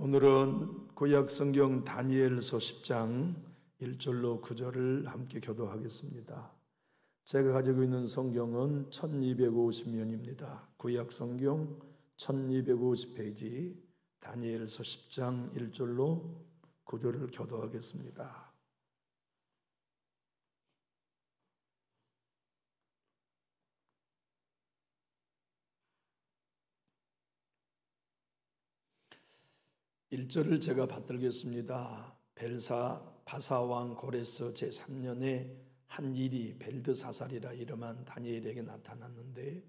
오늘은 구약 성경 다니엘서 10장 1절로 9절을 함께 교도하겠습니다. 제가 가지고 있는 성경은 1250면입니다. 구약 성경 1250페이지 다니엘서 10장 1절로 9절을 교도하겠습니다. (1절을) 제가 받들겠습니다. 바사왕 고레스 제3년에 한 일이 벨드사살이라 이름한 다니엘에게 나타났는데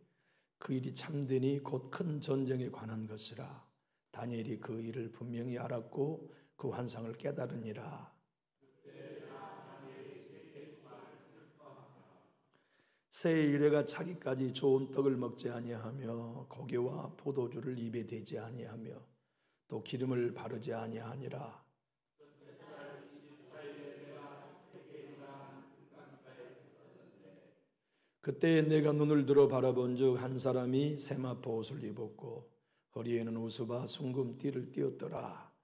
그 일이 참되니 곧 큰 전쟁에 관한 것이라. 다니엘이 그 일을 분명히 알았고 그 환상을 깨달으니라. 새해 이래가 차기까지 좋은 떡을 먹지 아니하며 고기와 포도주를 입에 대지 아니하며 또 기름을 바르지 아니하니라. 그때 내가 눈을 들어 바라본즉 한 사람이 세마포 옷을 입었고 허리에는 우스바 순금 띠를 띠었더라.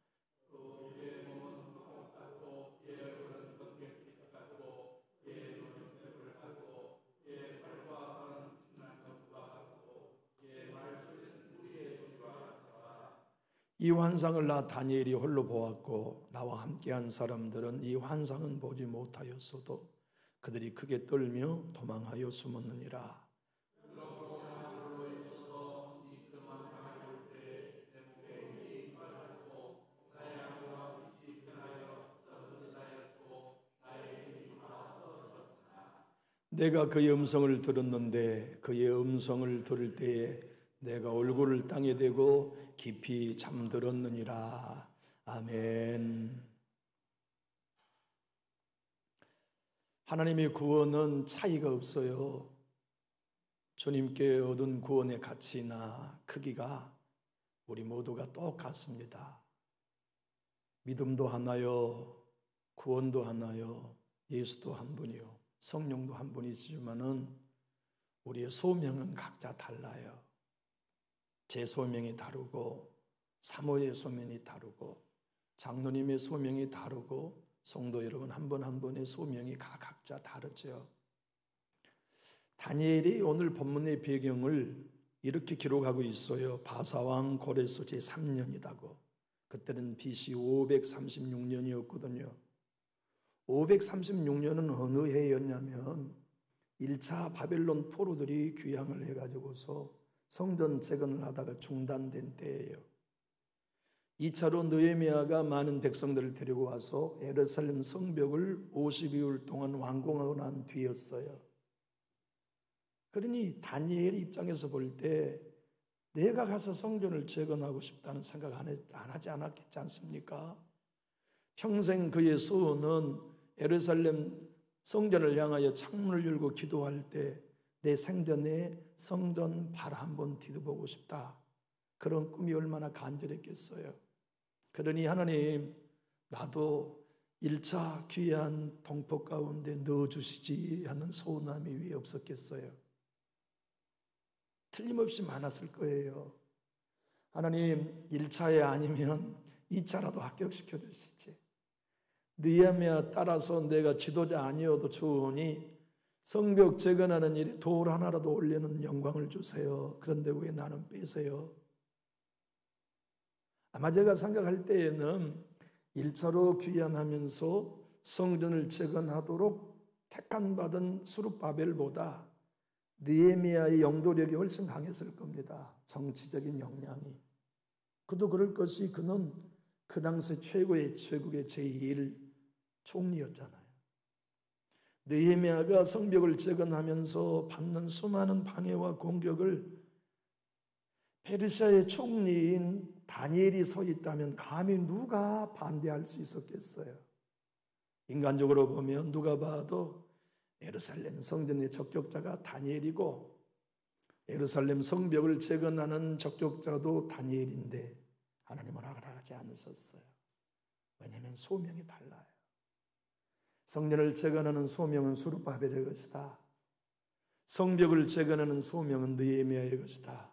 이 환상을 나 다니엘이 홀로 보았고 나와 함께한 사람들은 이 환상은 보지 못하였어도 그들이 크게 떨며 도망하여 숨었느니라. 내가 그의 음성을 들었는데 그의 음성을 들을 때에 내가 얼굴을 땅에 대고 깊이 잠들었느니라. 아멘. 하나님의 구원은 차이가 없어요. 주님께 얻은 구원의 가치나 크기가 우리 모두가 똑같습니다. 믿음도 하나요, 구원도 하나요, 예수도 한 분이요, 성령도 한 분이지만은 우리의 소명은 각자 달라요. 제 소명이 다르고 사모의 소명이 다르고 장로님의 소명이 다르고 성도 여러분 한 분 한 분의 소명이 각자 다르죠. 다니엘이 오늘 본문의 배경을 이렇게 기록하고 있어요. 바사왕 고레스 제3년이라고. 그때는 BC 536년이었거든요. 536년은 어느 해였냐면 1차 바벨론 포로들이 귀향을 해가지고서 성전 재건을 하다가 중단된 때예요. 2차로 느헤미야가 많은 백성들을 데리고 와서 예루살렘 성벽을 52일 동안 완공하고 난 뒤였어요. 그러니 다니엘 입장에서 볼 때 내가 가서 성전을 재건하고 싶다는 생각 안 하지 않았겠지 않습니까? 평생 그의 소원은 예루살렘 성전을 향하여 창문을 열고 기도할 때 내 생전에 성전 발 한번 디뎌보고 싶다. 그런 꿈이 얼마나 간절했겠어요. 그러니 하나님, 나도 1차 귀한 동포 가운데 넣어주시지 하는 소원함이 왜 없었겠어요? 틀림없이 많았을 거예요. 하나님, 1차에 아니면 2차라도 합격시켜 주시지. 느헤미야 따라서 내가 지도자 아니어도 좋으니 성벽 재건하는 일에 돌 하나라도 올리는 영광을 주세요. 그런데 왜 나는 빼세요? 아마 제가 생각할 때에는 1차로 귀환하면서 성전을 재건하도록 택함받은 스룹바벨보다 느헤미야의 영도력이 훨씬 강했을 겁니다. 정치적인 역량이. 그도 그럴 것이 그는 그 당시 최고의 최국의 제1 총리였잖아요. 느헤미야가 성벽을 재건하면서 받는 수많은 방해와 공격을 페르시아의 총리인 다니엘이 서 있다면 감히 누가 반대할 수 있었겠어요? 인간적으로 보면 누가 봐도 예루살렘 성전의 적격자가 다니엘이고 예루살렘 성벽을 재건하는 적격자도 다니엘인데 하나님은 허락하지 않으셨어요. 왜냐하면 소명이 달라요. 성전을 재건하는 소명은 스룹바벨의 것이다. 성벽을 재건하는 소명은 느헤미야의 것이다.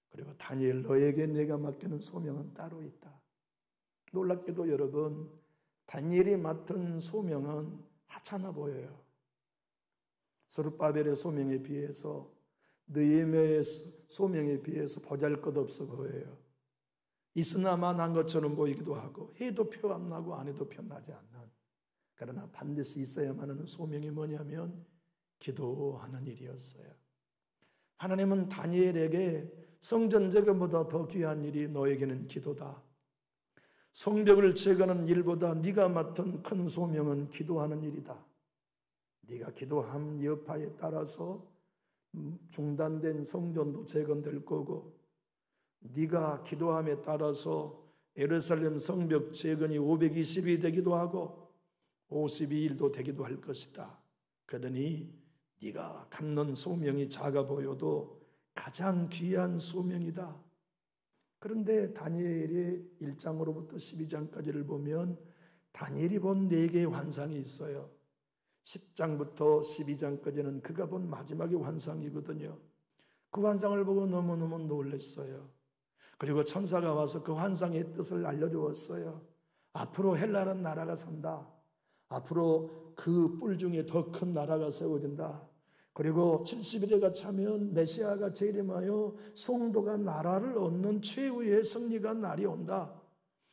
그리고 다니엘, 너에게 내가 맡기는 소명은 따로 있다. 놀랍게도 여러분, 다니엘이 맡은 소명은 하찮아 보여요. 스룹바벨의 소명에 비해서, 느헤미야의 소명에 비해서 보잘것없어 보여요. 있으나만 한 것처럼 보이기도 하고, 해도 표 안 나고 안 해도 표 나지 않는, 그러나 반드시 있어야만 하는 소명이 뭐냐면 기도하는 일이었어요. 하나님은 다니엘에게 성전 재건보다 더 귀한 일이 너에게는 기도다. 성벽을 재건하는 일보다 네가 맡은 큰 소명은 기도하는 일이다. 네가 기도한 여파에 따라서 중단된 성전도 재건될 거고, 네가 기도함에 따라서 예루살렘 성벽 재건이 520이 되기도 하고 52일도 되기도 할 것이다. 그러니 네가 갖는 소명이 작아 보여도 가장 귀한 소명이다. 그런데 다니엘의 1장으로부터 12장까지를 보면 다니엘이 본 4개의 환상이 있어요. 10장부터 12장까지는 그가 본 마지막의 환상이거든요. 그 환상을 보고 너무너무 놀랐어요. 그리고 천사가 와서 그 환상의 뜻을 알려주었어요. 앞으로 헬라라는 나라가 산다. 앞으로 그 뿔 중에 더 큰 나라가 세워진다. 그리고 70일에가 차면 메시아가 재림하여 성도가 나라를 얻는 최후의 승리가 날이 온다.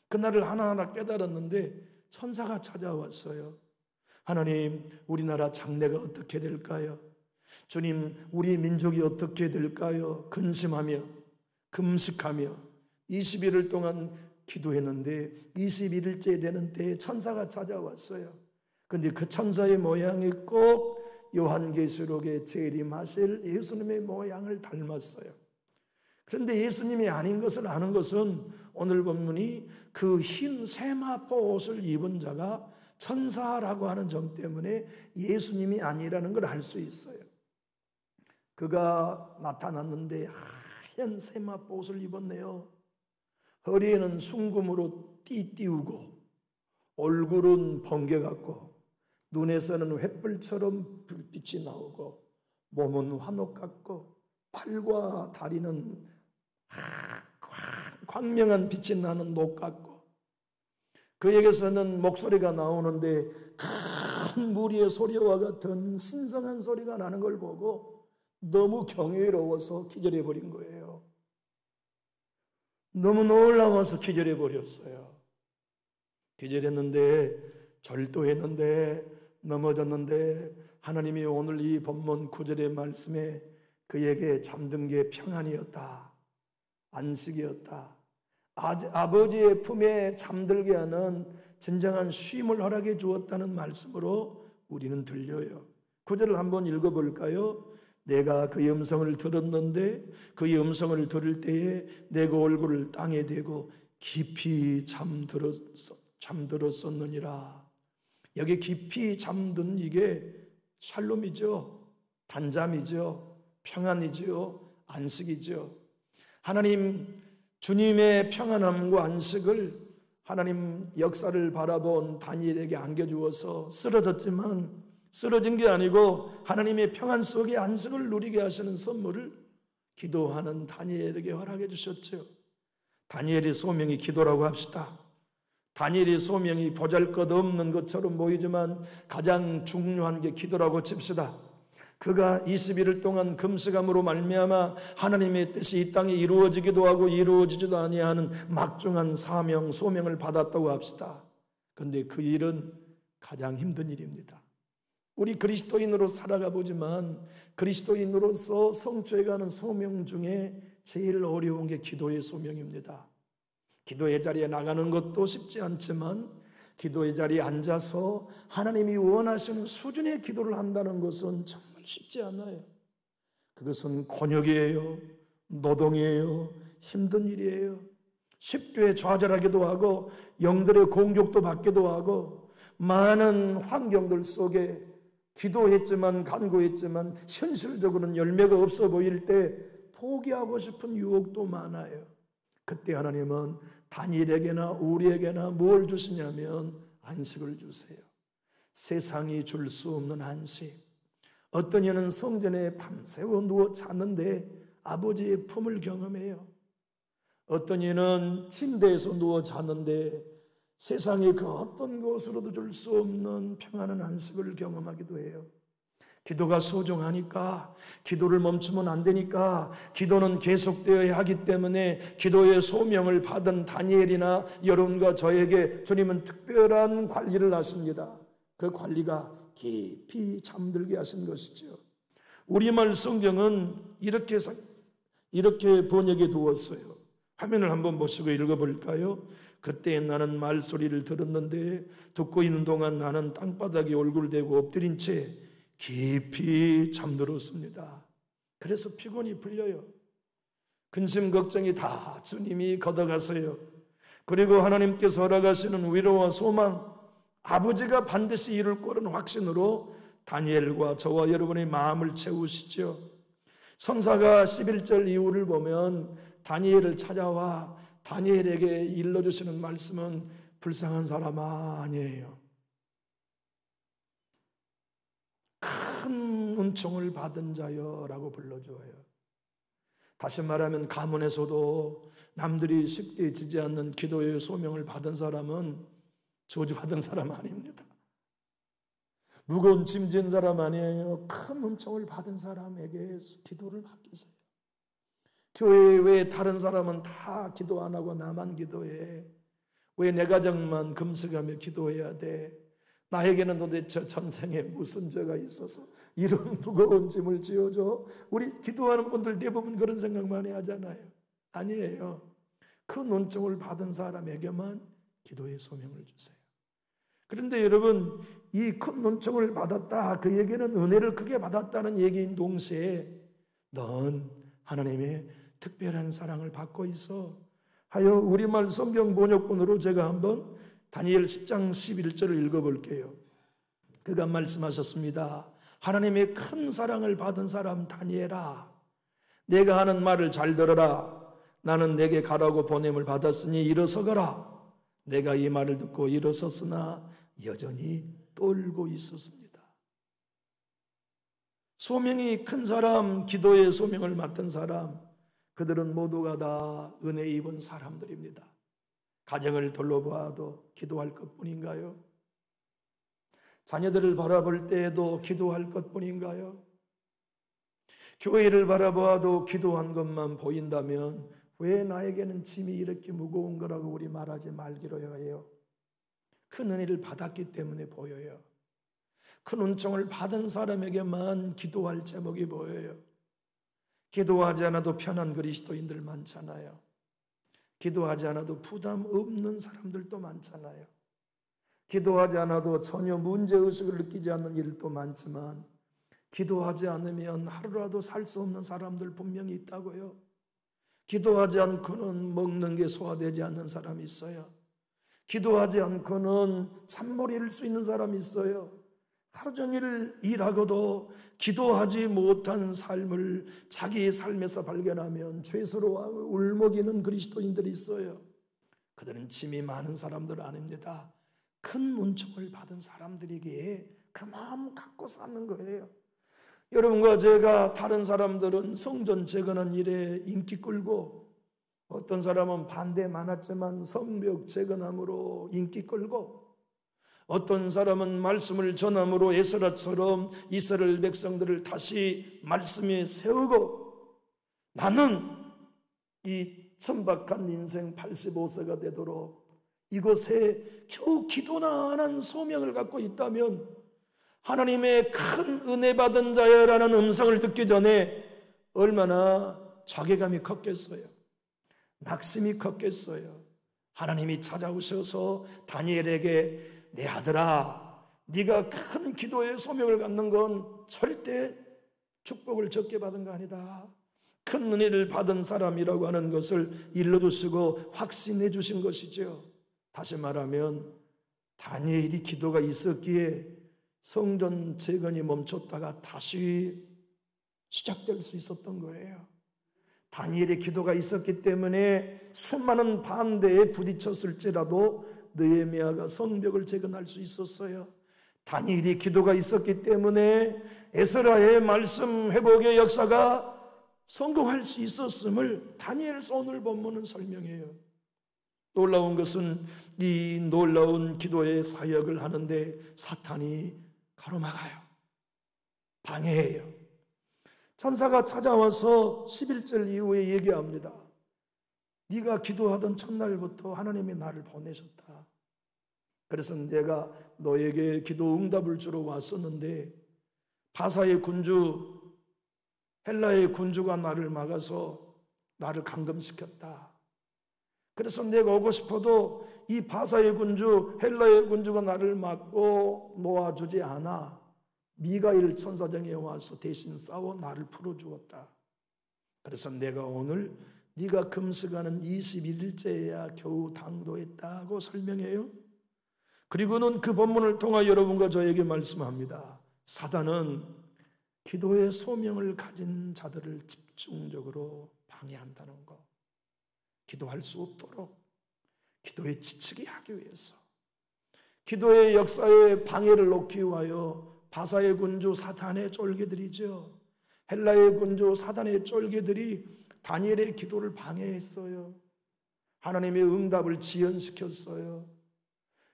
그날을 하나하나 깨달았는데 천사가 찾아왔어요. 하나님, 우리나라 장래가 어떻게 될까요? 주님, 우리 민족이 어떻게 될까요? 근심하며 금식하며 21일 동안 기도했는데 21일째 되는 때에 천사가 찾아왔어요. 그런데 그 천사의 모양이 꼭 요한계시록에 재림하실 예수님의 모양을 닮았어요. 그런데 예수님이 아닌 것을 아는 것은 오늘 본문이 그 흰 세마포 옷을 입은 자가 천사라고 하는 점 때문에 예수님이 아니라는 걸 알 수 있어요. 그가 나타났는데 하얀 세마포 옷을 입었네요. 허리에는 순금으로 띠띠우고 얼굴은 번개 같고 눈에서는 횃불처럼 불빛이 나오고 몸은 환옥 같고 팔과 다리는 광명한 빛이 나는 녹 같고 그에게서는 목소리가 나오는데 큰 무리의 소리와 같은 신성한 소리가 나는 걸 보고 너무 경이로워서 기절해 버린 거예요. 너무 놀라워서 기절해 버렸어요. 기절했는데 절도했는데 넘어졌는데 하나님이 오늘 이 본문 9절의 말씀에 그에게 잠든 게 평안이었다. 안식이었다. 아버지의 품에 잠들게 하는 진정한 쉼을 허락해 주었다는 말씀으로 우리는 들려요. 9절을 한번 읽어볼까요? 내가 그의 음성을 들었는데 그의 음성을 들을 때에 내가 얼굴을 땅에 대고 깊이 잠들었었느니라. 여기 깊이 잠든 이게 샬롬이죠. 단잠이죠. 평안이죠. 안식이죠. 하나님 주님의 평안함과 안식을 하나님 역사를 바라본 다니엘에게 안겨주어서 쓰러졌지만 쓰러진 게 아니고 하나님의 평안 속에 안식을 누리게 하시는 선물을 기도하는 다니엘에게 허락해 주셨죠. 다니엘의 소명이 기도라고 합시다. 다니엘의 소명이 보잘것없는 것처럼 보이지만 가장 중요한 게 기도라고 칩시다. 그가 21일 동안 금식함으로 말미암아 하나님의 뜻이 이 땅에 이루어지기도 하고 이루어지지도 아니하는 막중한 사명, 소명을 받았다고 합시다. 그런데 그 일은 가장 힘든 일입니다. 우리 그리스도인으로 살아가 보지만 그리스도인으로서 성취해가는 소명 중에 제일 어려운 게 기도의 소명입니다. 기도의 자리에 나가는 것도 쉽지 않지만 기도의 자리에 앉아서 하나님이 원하시는 수준의 기도를 한다는 것은 정말 쉽지 않아요. 그것은 곤욕이에요. 노동이에요. 힘든 일이에요. 쉽게 좌절하기도 하고 영들의 공격도 받기도 하고 많은 환경들 속에 기도했지만 간구했지만 현실적으로는 열매가 없어 보일 때 포기하고 싶은 유혹도 많아요. 그때 하나님은 다니엘에게나 우리에게나 뭘 주시냐면 안식을 주세요. 세상이 줄 수 없는 안식. 어떤 이는 성전에 밤새워 누워 잤는데 아버지의 품을 경험해요. 어떤 이는 침대에서 누워 잤는데 세상의 그 어떤 것으로도 줄 수 없는 평안한 안식을 경험하기도 해요. 기도가 소중하니까, 기도를 멈추면 안 되니까, 기도는 계속되어야 하기 때문에 기도의 소명을 받은 다니엘이나 여러분과 저에게 주님은 특별한 관리를 하십니다. 그 관리가 깊이 잠들게 하신 것이죠. 우리말 성경은 이렇게 번역해 두었어요. 화면을 한번 보시고 읽어볼까요? 그때 나는 말소리를 들었는데 듣고 있는 동안 나는 땅바닥에 얼굴 대고 엎드린 채 깊이 잠들었습니다. 그래서 피곤이 풀려요. 근심 걱정이 다 주님이 걷어가세요. 그리고 하나님께서 허락하시는 위로와 소망, 아버지가 반드시 이룰 거라는 확신으로 다니엘과 저와 여러분의 마음을 채우시죠. 선사가 11절 이후를 보면 다니엘을 찾아와 다니엘에게 일러주시는 말씀은 불쌍한 사람아 아니에요. 큰 은총을 받은 자여라고 불러줘요. 다시 말하면 가문에서도 남들이 쉽게 지지 않는 기도의 소명을 받은 사람은 저주받은 사람 아닙니다. 무거운 짐 진 사람 아니에요. 큰 은총을 받은 사람에게 기도를 맡기세요. 교회에 왜 다른 사람은 다 기도 안 하고 나만 기도해? 왜 내 가정만 금식하며 기도해야 돼? 나에게는 도대체 전생에 무슨 죄가 있어서 이런 무거운 짐을 지어줘? 우리 기도하는 분들 대부분 그런 생각 많이 하잖아요. 아니에요. 큰 은총을 받은 사람에게만 기도의 소명을 주세요. 그런데 여러분, 이 큰 은총을 받았다, 그 얘기는 은혜를 크게 받았다는 얘기인 동시에 넌 하나님의 특별한 사랑을 받고 있어 하여 우리말 성경 번역본으로 제가 한번 다니엘 10장 11절을 읽어볼게요. 그가 말씀하셨습니다. 하나님의 큰 사랑을 받은 사람 다니엘아, 내가 하는 말을 잘 들어라. 나는 내게 가라고 보냄을 받았으니 일어서거라. 내가 이 말을 듣고 일어섰으나 여전히 떨고 있었습니다. 소명이 큰 사람, 기도의 소명을 맡은 사람, 그들은 모두가 다 은혜 입은 사람들입니다. 가정을 둘러봐도 기도할 것뿐인가요? 자녀들을 바라볼 때에도 기도할 것뿐인가요? 교회를 바라봐도 기도한 것만 보인다면 왜 나에게는 짐이 이렇게 무거운 거라고 우리 말하지 말기로 해요. 큰 은혜를 받았기 때문에 보여요. 큰 은총을 받은 사람에게만 기도할 제목이 보여요. 기도하지 않아도 편한 그리스도인들 많잖아요. 기도하지 않아도 부담 없는 사람들도 많잖아요. 기도하지 않아도 전혀 문제의식을 느끼지 않는 일도 많지만 기도하지 않으면 하루라도 살 수 없는 사람들 분명히 있다고요. 기도하지 않고는 먹는 게 소화되지 않는 사람이 있어요. 기도하지 않고는 잠못 이룰 수 있는 사람이 있어요. 하루 종일 일하고도 기도하지 못한 삶을 자기의 삶에서 발견하면 죄스러워 울먹이는 그리스도인들이 있어요. 그들은 짐이 많은 사람들 아닙니다. 큰 은총을 받은 사람들에게 그 마음 갖고 사는 거예요. 여러분과 제가, 다른 사람들은 성전 재건한 일에 인기 끌고, 어떤 사람은 반대 많았지만 성벽 재건함으로 인기 끌고, 어떤 사람은 말씀을 전함으로 에스라처럼 이스라엘 백성들을 다시 말씀에 세우고, 나는 이 천박한 인생 85세가 되도록 이곳에 겨우 기도나 하는 소명을 갖고 있다면 하나님의 큰 은혜 받은 자야라는 음성을 듣기 전에 얼마나 자괴감이 컸겠어요. 낙심이 컸겠어요. 하나님이 찾아오셔서 다니엘에게 내 아들아, 네가 큰 기도의 소명을 갖는 건 절대 축복을 적게 받은 거 아니다. 큰 은혜를 받은 사람이라고 하는 것을 일러주시고 확신해 주신 것이죠. 다시 말하면 다니엘이 기도가 있었기에 성전 재건이 멈췄다가 다시 시작될 수 있었던 거예요. 다니엘의 기도가 있었기 때문에 수많은 반대에 부딪혔을지라도 느헤미야가 성벽을 재건할 수 있었어요. 다니엘의 기도가 있었기 때문에 에스라의 말씀 회복의 역사가 성공할 수 있었음을 다니엘서 오늘 본문은 설명해요. 놀라운 것은 이 놀라운 기도의 사역을 하는데 사탄이 가로막아요. 방해해요. 천사가 찾아와서 11절 이후에 얘기합니다. 네가 기도하던 첫날부터 하나님이 나를 보내셨다. 그래서 내가 너에게 기도 응답을 주러 왔었는데 바사의 군주, 헬라의 군주가 나를 막아서 나를 감금시켰다. 그래서 내가 오고 싶어도 이 바사의 군주, 헬라의 군주가 나를 막고 놓아주지 않아. 미가엘 천사장에 와서 대신 싸워 나를 풀어주었다. 그래서 내가 오늘 네가 금식하는 21일째야 겨우 당도했다고 설명해요. 그리고는 그 본문을 통하 여러분과 저에게 말씀합니다. 사단은 기도의 소명을 가진 자들을 집중적으로 방해한다는 것. 기도할 수 없도록 기도에 지치게 하기 위해서, 기도의 역사에 방해를 놓기 위하여 바사의 군주 사탄의 쫄개들이죠. 헬라의 군주 사단의 쫄개들이 다니엘의 기도를 방해했어요. 하나님의 응답을 지연시켰어요.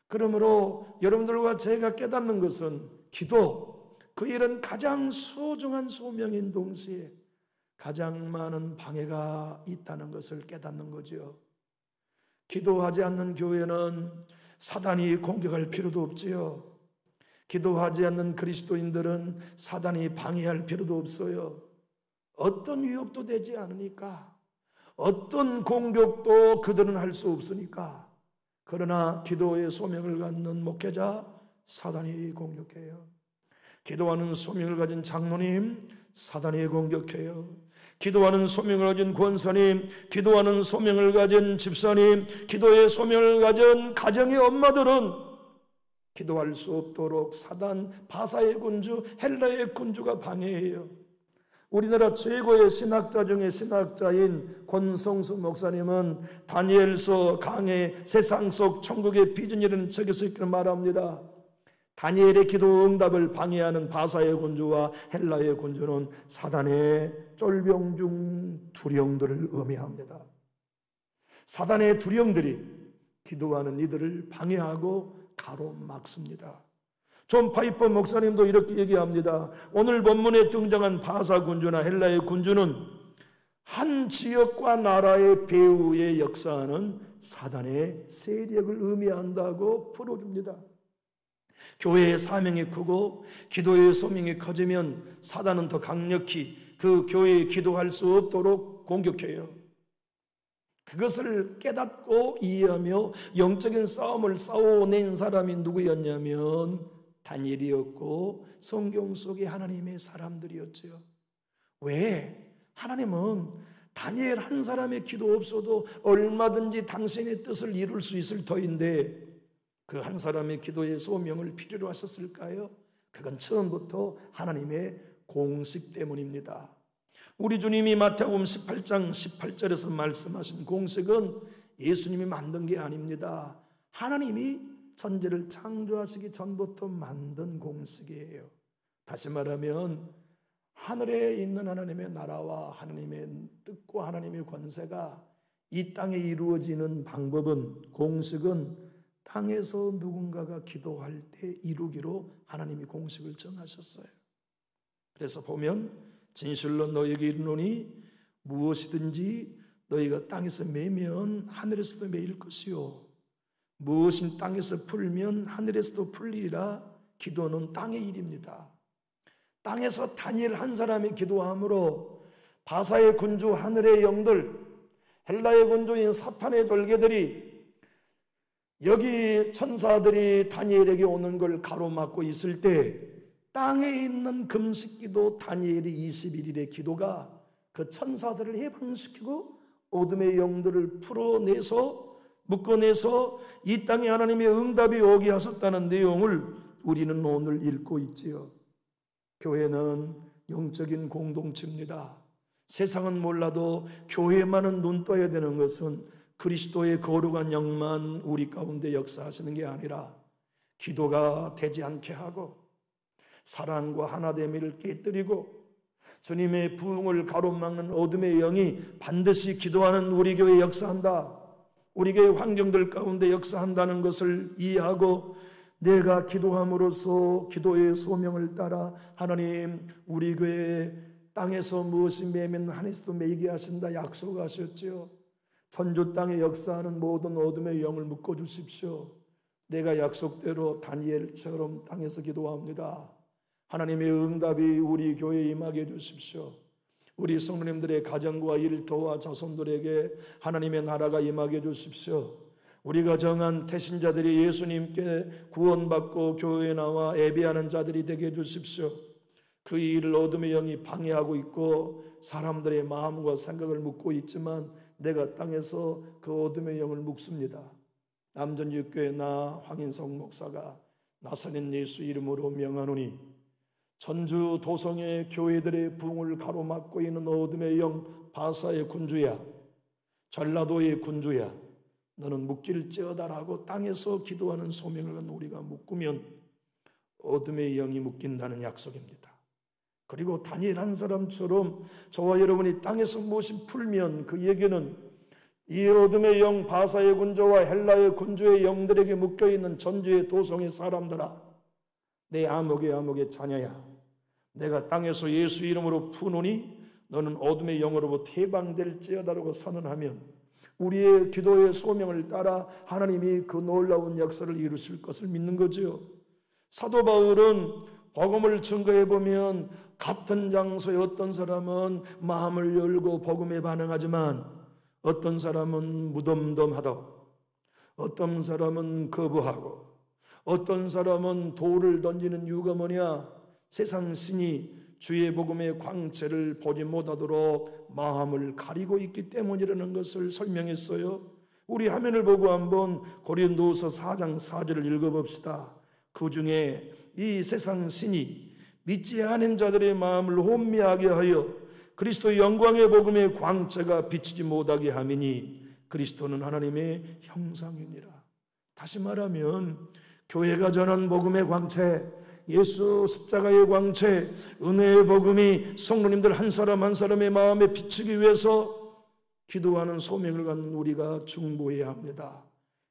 그러므로 여러분들과 제가 깨닫는 것은 기도, 그 일은 가장 소중한 소명인 동시에 가장 많은 방해가 있다는 것을 깨닫는 거죠. 기도하지 않는 교회는 사단이 공격할 필요도 없지요. 기도하지 않는 그리스도인들은 사단이 방해할 필요도 없어요. 어떤 위협도 되지 않으니까, 어떤 공격도 그들은 할 수 없으니까. 그러나 기도의 소명을 갖는 목회자, 사단이 공격해요. 기도하는 소명을 가진 장로님, 사단이 공격해요. 기도하는 소명을 가진 권사님, 기도하는 소명을 가진 집사님, 기도의 소명을 가진 가정의 엄마들은 기도할 수 없도록 사단, 바사의 군주, 헬라의 군주가 방해해요. 우리나라 최고의 신학자 중에 신학자인 권성수 목사님은 다니엘서 강해 세상 속 천국의 비전이라는 책에서 이렇게 말합니다. 다니엘의 기도 응답을 방해하는 바사의 군주와 헬라의 군주는 사단의 쫄병 중 두령들을 의미합니다. 사단의 두령들이 기도하는 이들을 방해하고 가로막습니다. 존 파이퍼 목사님도 이렇게 얘기합니다. 오늘 본문에 등장한 바사 군주나 헬라의 군주는 한 지역과 나라의 배후에 역사하는 사단의 세력을 의미한다고 풀어줍니다. 교회의 사명이 크고 기도의 소명이 커지면 사단은 더 강력히 그 교회에 기도할 수 없도록 공격해요. 그것을 깨닫고 이해하며 영적인 싸움을 싸워낸 사람이 누구였냐면 다니엘이었고 성경 속의 하나님의 사람들이었죠. 왜? 하나님은 다니엘 한 사람의 기도 없어도 얼마든지 당신의 뜻을 이룰 수 있을 터인데 그 한 사람의 기도의 소명을 필요로 하셨을까요? 그건 처음부터 하나님의 공식 때문입니다. 우리 주님이 마태복음 18장 18절에서 말씀하신 공식은 예수님이 만든 게 아닙니다. 하나님이 천지를 창조하시기 전부터 만든 공식이에요. 다시 말하면 하늘에 있는 하나님의 나라와 하나님의 뜻과 하나님의 권세가 이 땅에 이루어지는 방법은, 공식은 땅에서 누군가가 기도할 때 이루기로 하나님이 공식을 정하셨어요. 그래서 보면 진실로 너에게 이르노니 무엇이든지 너희가 땅에서 매면 하늘에서도 매일 것이요 무엇인 땅에서 풀면 하늘에서도 풀리리라. 기도는 땅의 일입니다. 땅에서 다니엘 한 사람이 기도함으로 바사의 군주 하늘의 영들, 헬라의 군주인 사탄의 졸개들이 여기 천사들이 다니엘에게 오는 걸 가로막고 있을 때 땅에 있는 금식기도 다니엘이 21일의 기도가 그 천사들을 해방시키고 어둠의 영들을 풀어내서 묶어내서 이 땅에 하나님의 응답이 오게 하셨다는 내용을 우리는 오늘 읽고 있지요. 교회는 영적인 공동체입니다. 세상은 몰라도 교회만은 눈 떠야 되는 것은 그리스도의 거룩한 영만 우리 가운데 역사하시는 게 아니라 기도가 되지 않게 하고 사랑과 하나됨을 깨뜨리고 주님의 부흥을 가로막는 어둠의 영이 반드시 기도하는 우리 교회에 역사한다. 우리 교회 환경들 가운데 역사한다는 것을 이해하고 내가 기도함으로써 기도의 소명을 따라 하나님 우리 교회 땅에서 무엇이 매면 하늘에서도 매이게 하신다 약속하셨지요. 천주 땅에 역사하는 모든 어둠의 영을 묶어주십시오. 내가 약속대로 다니엘처럼 땅에서 기도합니다. 하나님의 응답이 우리 교회에 임하게 해주십시오. 우리 성도님들의 가정과 일터와 자손들에게 하나님의 나라가 임하게 해주십시오. 우리가 정한 태신자들이 예수님께 구원받고 교회에 나와 예배하는 자들이 되게 해주십시오. 그 일을 어둠의 영이 방해하고 있고 사람들의 마음과 생각을 묶고 있지만 내가 땅에서 그 어둠의 영을 묶습니다. 남전육교회 나 황인성 목사가 나사렛 예수 이름으로 명하노니 전주 도성의 교회들의 부흥을 가로막고 있는 어둠의 영 바사의 군주야, 전라도의 군주야, 너는 묶일지어다라고 땅에서 기도하는 소명을 우리가 묶으면 어둠의 영이 묶인다는 약속입니다. 그리고 다니엘 한 사람처럼 저와 여러분이 땅에서 무엇이 풀면 그 얘기는 이 어둠의 영 바사의 군주와 헬라의 군주의 영들에게 묶여있는 전주의 도성의 사람들아, 내 아목의 자녀야, 내가 땅에서 예수 이름으로 푸노니 너는 어둠의 영으로부터 해방될지어다라고 선언하면 우리의 기도의 소명을 따라 하나님이 그 놀라운 역사를 이루실 것을 믿는 거죠. 사도 바울은 복음을 증거해 보면 같은 장소에 어떤 사람은 마음을 열고 복음에 반응하지만 어떤 사람은 무덤덤하다, 어떤 사람은 거부하고 어떤 사람은 돌을 던지는 이유가 뭐냐? 세상 신이 주의 복음의 광채를 보지 못하도록 마음을 가리고 있기 때문이라는 것을 설명했어요. 우리 화면을 보고 한번 고린도서 4장 4절을 읽어봅시다. 그 중에 이 세상 신이 믿지 않은 자들의 마음을 혼미하게 하여 그리스도의 영광의 복음의 광채가 비치지 못하게 함이니 그리스도는 하나님의 형상이니라. 다시 말하면 교회가 전한 복음의 광채, 예수 십자가의 광채, 은혜의 복음이 성도님들 한 사람 한 사람의 마음에 비치기 위해서 기도하는 소명을 갖는 우리가 중보해야 합니다.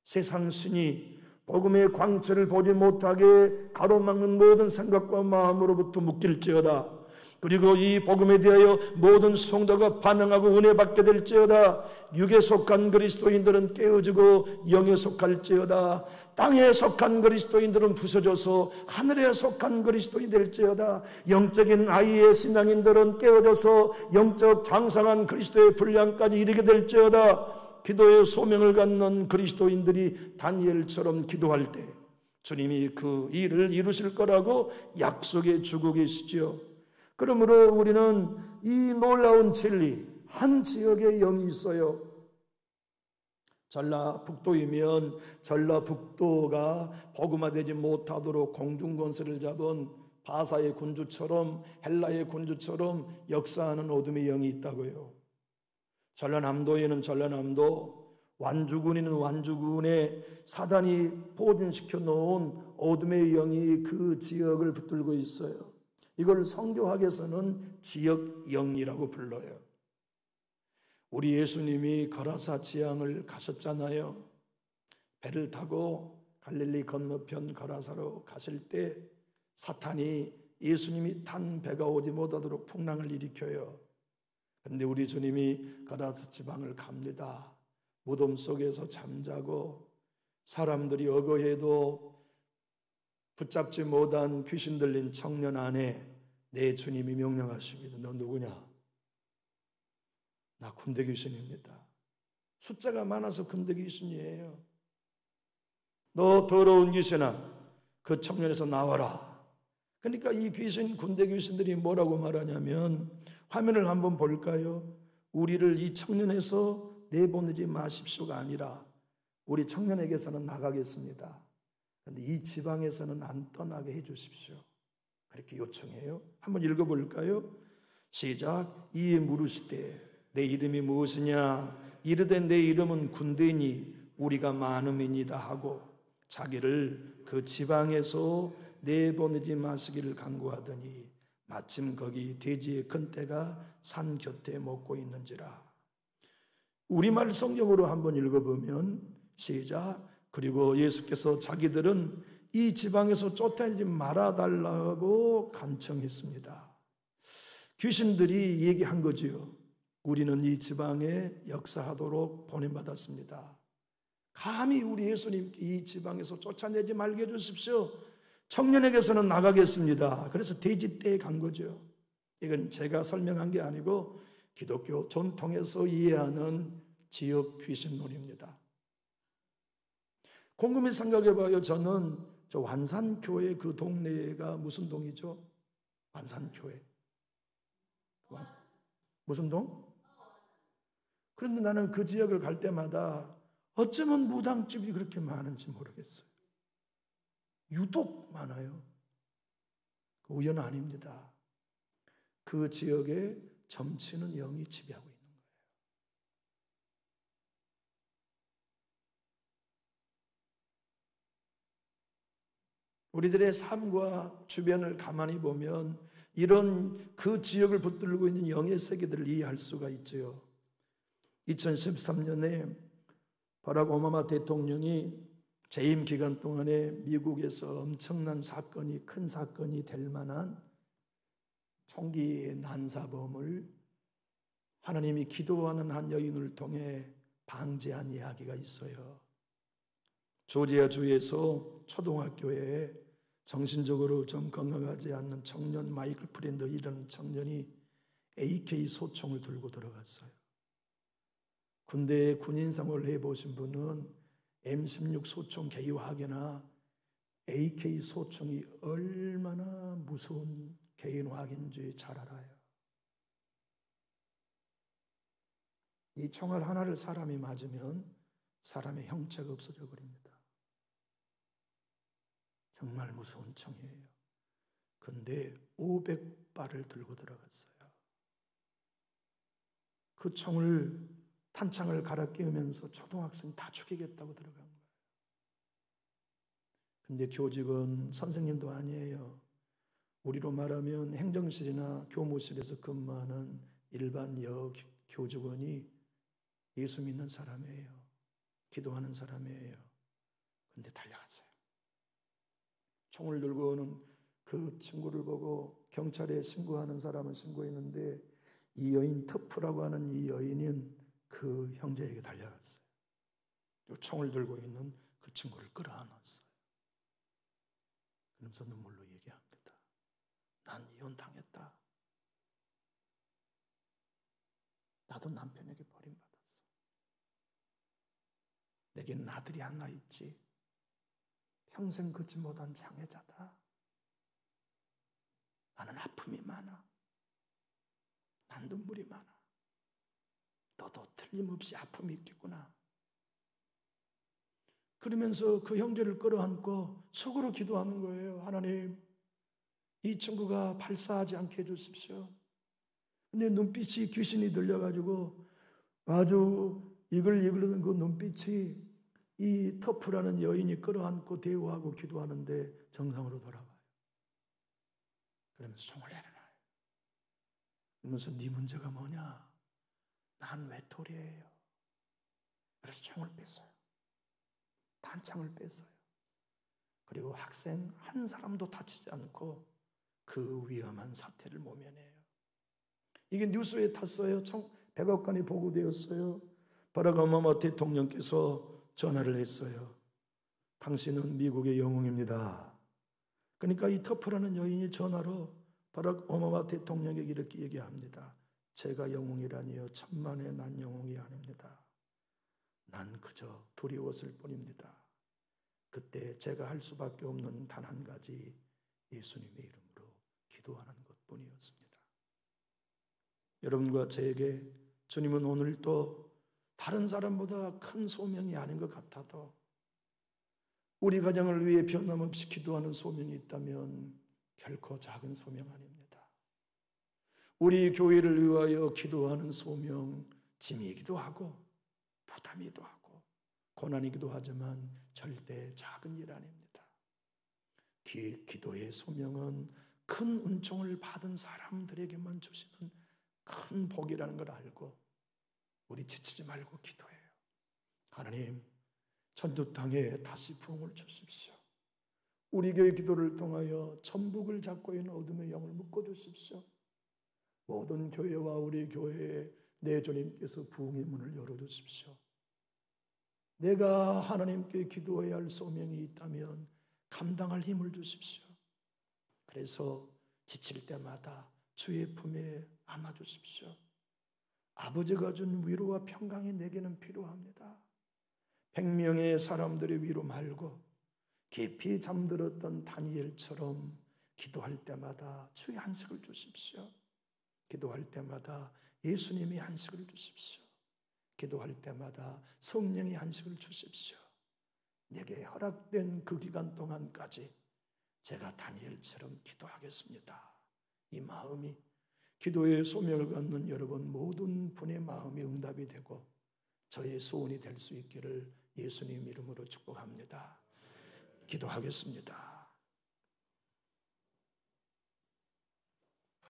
세상 신이 복음의 광채를 보지 못하게 가로막는 모든 생각과 마음으로부터 묶일지어다. 그리고 이 복음에 대하여 모든 성도가 반응하고 은혜 받게 될지어다. 육에 속한 그리스도인들은 깨어지고 영에 속할지어다. 땅에 속한 그리스도인들은 부서져서 하늘에 속한 그리스도인이 될지어다. 영적인 아이의 신앙인들은 깨어져서 영적 장성한 그리스도의 분량까지 이르게 될지어다. 기도의 소명을 갖는 그리스도인들이 다니엘처럼 기도할 때 주님이 그 일을 이루실 거라고 약속해 주고 계시지요. 그러므로 우리는 이 놀라운 진리, 한 지역에 영이 있어요. 전라북도이면 전라북도가 복음화되지 못하도록 공중권세를 잡은 바사의 군주처럼 헬라의 군주처럼 역사하는 어둠의 영이 있다고요. 전라남도에는 전라남도, 완주군에는 완주군에 사단이 포진시켜 놓은 어둠의 영이 그 지역을 붙들고 있어요. 이걸 성교학에서는 지역영이라고 불러요. 우리 예수님이 거라사 지향을 가셨잖아요. 배를 타고 갈릴리 건너편 거라사로 가실 때 사탄이 예수님이 탄 배가 오지 못하도록 풍랑을 일으켜요. 그런데 우리 주님이 거라사 지방을 갑니다. 무덤 속에서 잠자고 사람들이 어거해도 붙잡지 못한 귀신 들린 청년 안에 내 주님이 명령하십니다. 너 누구냐? 나 군대 귀신입니다. 숫자가 많아서 군대 귀신이에요. 너 더러운 귀신아, 그 청년에서 나와라. 그러니까 이 귀신, 군대 귀신들이 뭐라고 말하냐면, 화면을 한번 볼까요? 우리를 이 청년에서 내보내지 마십시오가 아니라 우리 청년에게서는 나가겠습니다. 그런데 이 지방에서는 안 떠나게 해 주십시오. 그렇게 요청해요. 한번 읽어볼까요? 시작. 이에 물으시되 내 이름이 무엇이냐? 이르되 내 이름은 군대니 우리가 많음이니다 하고 자기를 그 지방에서 내보내지 마시기를 간구하더니 마침 거기 돼지의 큰 떼가 산 곁에 먹고 있는지라. 우리말 성경으로 한번 읽어보면 시작. 그리고 예수께서 자기들은 이 지방에서 쫓아내지 말아달라고 간청했습니다. 귀신들이 얘기한 거지요. 우리는 이 지방에 역사하도록 보냄받았습니다. 감히 우리 예수님께 이 지방에서 쫓아내지 말게 해주십시오. 청년에게서는 나가겠습니다. 그래서 돼지떼에 간 거죠. 이건 제가 설명한 게 아니고 기독교 전통에서 이해하는 지역 귀신놀이입니다. 곰곰이 생각해봐요. 저는 저 완산교회 그 동네가 무슨 동이죠? 완산교회. 무슨 동? 그런데 나는 그 지역을 갈 때마다 어쩌면 무당집이 그렇게 많은지 모르겠어요. 유독 많아요. 우연 아닙니다. 그 지역에 점치는 영이 지배하고 있는 거예요. 우리들의 삶과 주변을 가만히 보면 이런 그 지역을 붙들고 있는 영의 세계들을 이해할 수가 있죠. 2013년에 바락 오바마 대통령이 재임 기간 동안에 미국에서 엄청난 사건이, 큰 사건이 될 만한 총기 난사범을 하나님이 기도하는 한 여인을 통해 방지한 이야기가 있어요. 조지아 주에서 초등학교에 정신적으로 좀 건강하지 않는 청년 마이클 프렌드이라는 청년이 AK 소총을 들고 들어갔어요. 군대에 군인 생활을 해보신 분은 M16 소총 개인화학이나 AK 소총이 얼마나 무서운 개인화학인지 잘 알아요. 이 총알 하나를 사람이 맞으면 사람의 형체가 없어져 버립니다. 정말 무서운 총이에요. 근데 500발을 들고 들어갔어요. 그 총을 탄창을 갈아 끼우면서 초등학생 다 죽이겠다고 들어간 거예요. 근데 교직원 선생님도 아니에요. 우리로 말하면 행정실이나 교무실에서 근무하는 일반 교직원이 예수 믿는 사람이에요. 기도하는 사람이에요. 근데 달려갔어요. 총을 들고 오는 그 친구를 보고 경찰에 신고하는 사람은 신고했는데 이 여인 터프라고 하는 이 여인은 그 형제에게 달려갔어요. 총을 들고 있는 그 친구를 끌어안았어요. 그러면서 눈물로 얘기합니다. 난 이혼당했다. 나도 남편에게 버림받았어. 내게는 아들이 하나 있지. 평생 걷지 못한 장애자다. 나는 아픔이 많아. 난 눈물이 많아. 너도 틀림없이 아픔이 있겠구나. 그러면서 그 형제를 끌어안고 속으로 기도하는 거예요. 하나님, 이 친구가 발사하지 않게 해주십시오. 근데 눈빛이 귀신이 들려가지고 아주 이글이글하는 그 눈빛이 이 터프라는 여인이 끌어안고 대우하고 기도하는데 정상으로 돌아와요. 그러면서 총을 내려놔요. 그러면서 네 문제가 뭐냐? 난 외톨이에요. 그래서 총을 뺐어요. 탄창을 뺐어요. 그리고 학생 한 사람도 다치지 않고 그 위험한 사태를 모면해요. 이게 뉴스에 탔어요. 100억 건이 보고되었어요. 바락 오바마 대통령께서 전화를 했어요. 당신은 미국의 영웅입니다. 그러니까 이 터프라는 여인이 전화로 바락 오바마 대통령에게 이렇게 얘기합니다. 제가 영웅이라니요. 천만에 난 영웅이 아닙니다. 난 그저 두려웠을 뿐입니다. 그때 제가 할 수밖에 없는 단 한 가지 예수님의 이름으로 기도하는 것뿐이었습니다. 여러분과 저에게 주님은 오늘 또 다른 사람보다 큰 소명이 아닌 것 같아도 우리 가정을 위해 변함없이 기도하는 소명이 있다면 결코 작은 소명 아닙니다. 우리 교회를 위하여 기도하는 소명, 짐이기도 하고 부담이기도 하고 고난이기도 하지만 절대 작은 일 아닙니다. 기도의 소명은 큰 은총을 받은 사람들에게만 주시는 큰 복이라는 걸 알고 우리 지치지 말고 기도해요. 하나님, 전도 땅에 다시 부흥을 주십시오. 우리 교회 기도를 통하여 천북을 잡고 있는 어둠의 영을 묶어주십시오. 모든 교회와 우리 교회에 내 주님께서 부흥의 문을 열어주십시오. 내가 하나님께 기도해야 할 소명이 있다면 감당할 힘을 주십시오. 그래서 지칠 때마다 주의 품에 안아주십시오. 아버지가 준 위로와 평강이 내게는 필요합니다. 100명의 사람들의 위로 말고 깊이 잠들었던 다니엘처럼 기도할 때마다 주의 안식을 주십시오. 기도할 때마다 예수님의 안식을 주십시오. 기도할 때마다 성령의 안식을 주십시오. 내게 허락된 그 기간 동안까지 제가 다니엘처럼 기도하겠습니다. 이 마음이 기도의 소명을 갖는 여러분 모든 분의 마음이 응답이 되고 저의 소원이 될 수 있기를 예수님 이름으로 축복합니다. 기도하겠습니다.